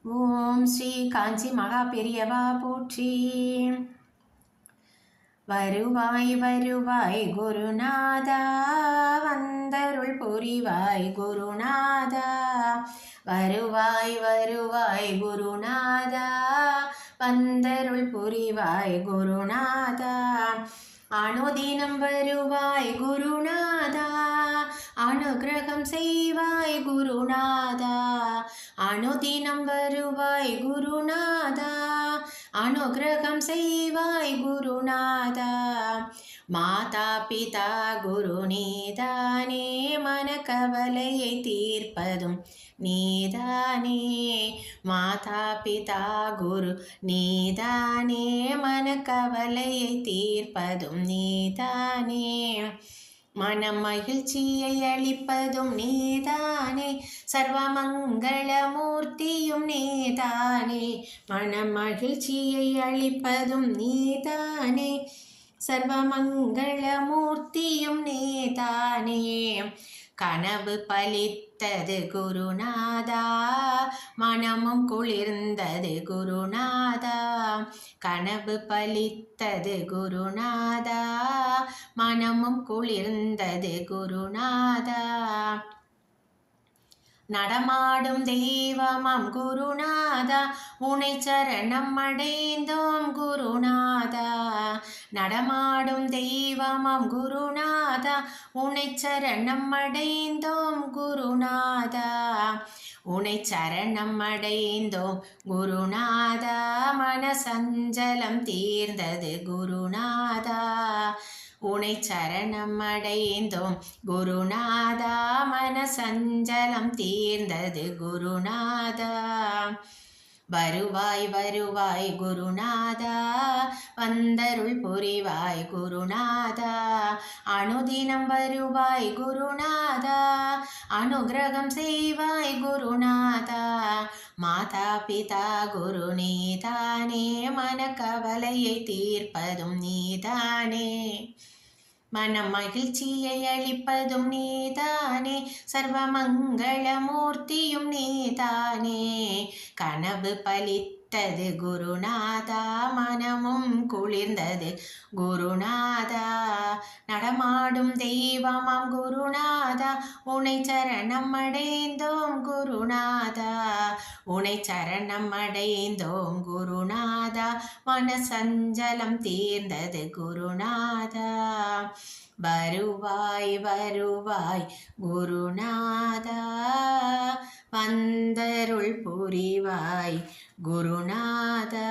ஓம் ஸ்ரீ காஞ்சி மகா பெரியவா போற்றி. வருவாய் வருவாய் குருநாதா, வந்தருள் புரிவாய் குருநாதா. வருவாய் வருவாய் குருநாதா, வந்தருள் புரிவாய் குருநாதா. அனுதினம் வருவாய் குருநாதா, அனுகிரகம் செய்வாய் குருநாதா. அனுதினம் வருவாய் குருநாதா, அனுகிரகம் செய்வாய் குருநாதா. மாதா பிதா குரு நீதானே, மனக்கவலையை தீர்ப்பதும் நீதானே. மாதா பிதா குரு நீதானே, மனக்கவலையை தீர்ப்பதும் நீதானே. மனம் மகிழ்ச்சியை அளிப்பதும் நீதானே, சர்வமங்களமூர்த்தியும் நீதானே. மனம் மகிழ்ச்சியை அளிப்பதும் நீதானே, சர்வமங்களமூர்த்தியும் நீதானே. கனவு பலித்தது குருநாதா, மனமும் குளிர்ந்தது குருநாதா. கனவு பலித்தது குருநாதா, மனமும் குளிர்ந்தது குருநாதா. நடமாடும் தெய்வமாம் குருநாதா, உனை சரணம் அடைந்தோம் குருநாதா. நடமாடும் தெய்வமாம் குருநாதா, உனை சரணம் அடைந்தோம் குருநாதா. உனை சரணம் அடைந்தோம் குருநாதா, மனசஞ்சலம் தீர்ந்தது குருநாதா. உனை சரணம் அடைந்தோம் குருநாதா, மனசஞ்சலம் தீர்ந்தது குருநாதா. வருவாய் வருவாய் குருநாதா, வந்தருள் புரிவாய் குருநாதா. அனுதினம் வருவாய் குருநாதா, அனுகிரகம் செய்வாய் குருநாதா. மாதா பிதா குரு நீதானே, மனக்கவலையை தீர்ப்பதும் நீதானே. மனம் மகிழ்ச்சியை அளிப்பதும் நீதானே, சர்வமங்களமூர்த்தியும் நீதானே. கனவு பலித்தது குருநாதா, மனமும் குளிர்ந்தது குருநாதா. நடமாடும் தெய்வமாம் குருநாதா, உனை சரணம் அடைந்தோம் குருநாதா. உனை சரணம் அடைந்தோம் குருநாதா, மனசஞ்சலம் தீர்ந்தது குருநாதா. வருவாய் வருவாய் குருநாதா, வந்தருள் புரிவாய் குருநாதா.